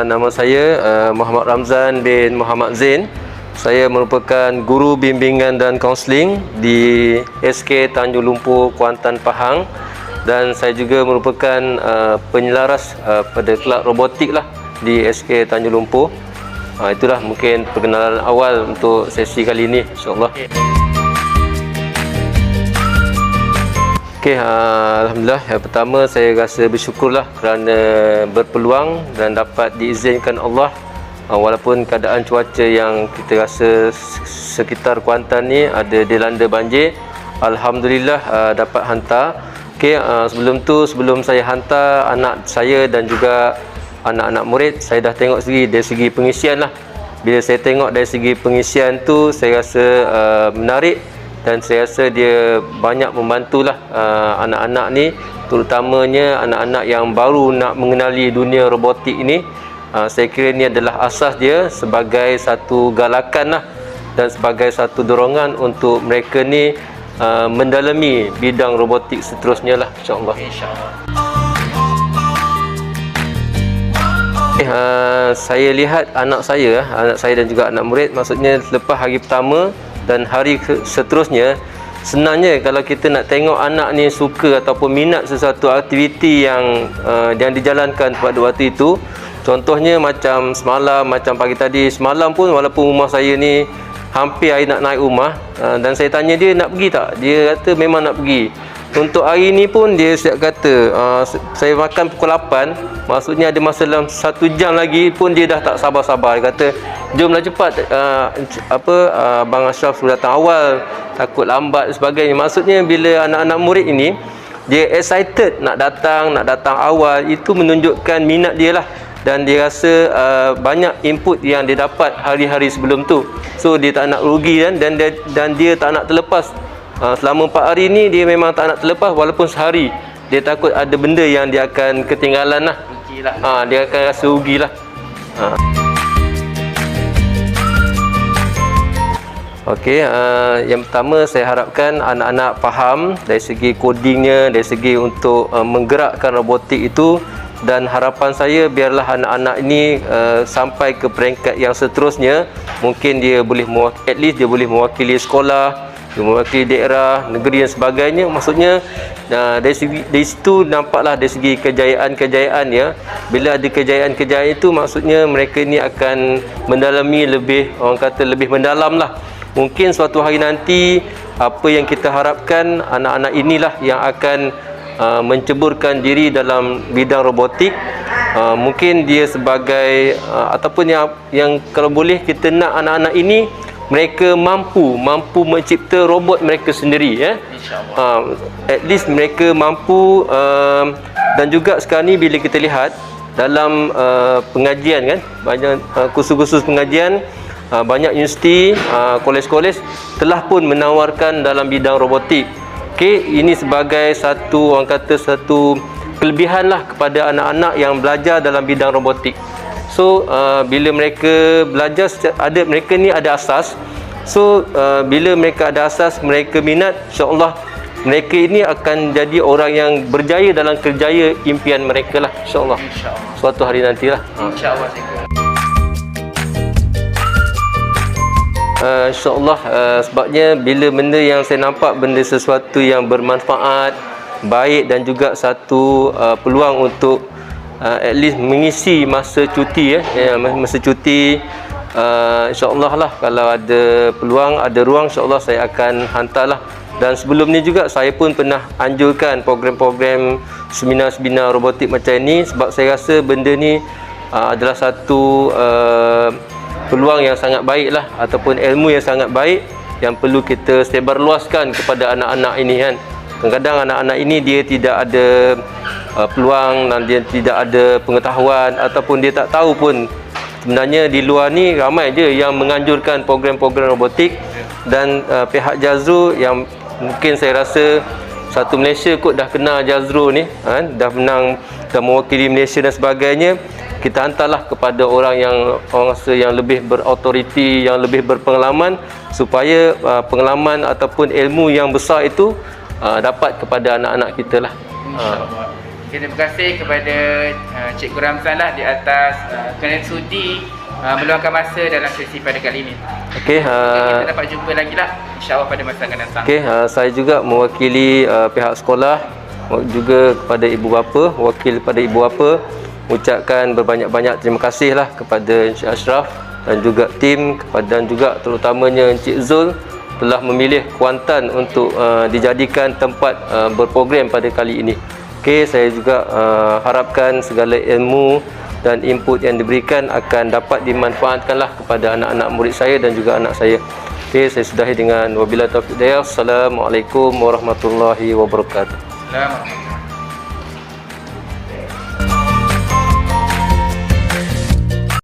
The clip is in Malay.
Nama saya Muhammad Ramzan bin Muhammad Zain. Saya merupakan guru bimbingan dan kaunseling di SK Tanjung Lumpur, Kuantan, Pahang, dan saya juga merupakan penyelaras pada kelab robotik lah di SK Tanjung Lumpur. Itulah mungkin perkenalan awal untuk sesi kali ini, insyaAllah. Alhamdulillah, yang pertama saya rasa bersyukurlah kerana berpeluang dan dapat diizinkan Allah, walaupun keadaan cuaca yang kita rasa sekitar Kuantan ni ada dilanda banjir, Alhamdulillah dapat hantar. Sebelum saya hantar anak saya dan juga anak-anak murid, saya dah tengok dari segi pengisian lah. Bila saya tengok dari segi pengisian tu, saya rasa menarik. Dan saya rasa dia banyak membantulah anak-anak ni, terutamanya anak-anak yang baru nak mengenali dunia robotik ini. Saya kira ni adalah asas dia sebagai satu galakan lah, dan sebagai satu dorongan untuk mereka ni mendalami bidang robotik seterusnya lah, insyaAllah. Saya lihat anak saya dan juga anak murid, maksudnya lepas hari pertama dan hari seterusnya, senangnya kalau kita nak tengok anak ni suka ataupun minat sesuatu aktiviti yang dijalankan pada waktu itu. Contohnya macam semalam, macam pagi tadi, semalam pun walaupun rumah saya ni hampir nak naik rumah, dan saya tanya dia nak pergi tak, dia kata memang nak pergi. Untuk hari ni pun dia siap kata, saya makan pukul 8, maksudnya ada masa dalam 1 jam lagi pun dia dah tak sabar-sabar. Dia kata, jomlah cepat, Abang Ashraf sudah datang awal, takut lambat dan sebagainya. Maksudnya bila anak-anak murid ini, dia excited nak datang awal, itu menunjukkan minat dia lah. Dan dia rasa banyak input yang dia dapat hari-hari sebelum tu. So dia tak nak rugi dan dia tak nak terlepas. Selama 4 hari ni dia memang tak nak terlepas, walaupun sehari dia takut ada benda yang dia akan ketinggalan lah. Dia akan rasa rugilah. Okey, yang pertama saya harapkan anak-anak faham dari segi codingnya, dari segi untuk menggerakkan robotik itu. Dan harapan saya biarlah anak-anak ini sampai ke peringkat yang seterusnya. Mungkin dia boleh at least dia boleh mewakili sekolah, dia mewakili daerah, negeri dan sebagainya. Maksudnya dari situ nampaklah dari segi kejayaan-kejayaan ya. Bila ada kejayaan-kejayaan itu, maksudnya mereka ini akan mendalami lebih, orang kata lebih mendalam lah. Mungkin suatu hari nanti apa yang kita harapkan, anak-anak inilah yang akan menceburkan diri dalam bidang robotik. Mungkin dia sebagai ataupun yang kalau boleh kita nak anak-anak ini mereka mampu mencipta robot mereka sendiri ya. At least mereka mampu. Dan juga sekarang ni bila kita lihat dalam pengajian kan, banyak kursus-kursus pengajian, banyak universiti, kolej-kolej telah pun menawarkan dalam bidang robotik. Ini sebagai satu, orang kata satu kelebihan lah kepada anak-anak yang belajar dalam bidang robotik. So bila mereka belajar, mereka ni ada asas. So bila mereka ada asas, mereka minat, insyaAllah mereka ini akan jadi orang yang berjaya dalam kerjaya impian mereka lah, insyaAllah. Suatu hari nantilah, insyaAllah. InsyaAllah, sebabnya bila benda yang saya nampak benda sesuatu yang bermanfaat, baik, dan juga satu peluang untuk at least mengisi masa cuti masa cuti, insyaAllah lah, kalau ada peluang, ada ruang, insyaAllah saya akan hantarlah. Dan sebelum ni juga saya pun pernah anjurkan program-program seminar-seminar robotik macam ni, sebab saya rasa benda ni adalah satu peluang yang sangat baik lah, ataupun ilmu yang sangat baik yang perlu kita sebarluaskan kepada anak-anak ini kan. Kadang-kadang anak-anak ini dia tidak ada peluang, dan dia tidak ada pengetahuan, ataupun dia tak tahu pun sebenarnya di luar ni ramai je yang menganjurkan program-program robotik. Dan pihak Jazro yang mungkin saya rasa satu Malaysia kot dah kenal Jazro ni kan, dah menang, dah mewakili Malaysia dan sebagainya. Kita hantarlah kepada orang rasa yang lebih berautoriti, yang lebih berpengalaman, supaya pengalaman ataupun ilmu yang besar itu dapat kepada anak-anak kita lah. Okay, terima kasih kepada Cikgu Ramzan lah di atas kerana sudi meluangkan masa dalam sesi pada kali ini. Okey, Kita dapat jumpa lagi lah insya-Allah pada masa akan datang. okey, saya juga mewakili pihak sekolah, juga kepada ibu bapa, wakil kepada ibu bapa, ucapkan berbanyak-banyak terima kasih lah kepada Encik Ashraf dan juga tim, dan juga terutamanya Encik Zul telah memilih Kuantan untuk dijadikan tempat berprogram pada kali ini. Okey, saya juga harapkan segala ilmu dan input yang diberikan akan dapat dimanfaatkanlah kepada anak-anak murid saya dan juga anak saya. Okey, saya sudahi dengan wabillahi taufiq hidayah. Assalamualaikum warahmatullahi wabarakatuh. Selamat.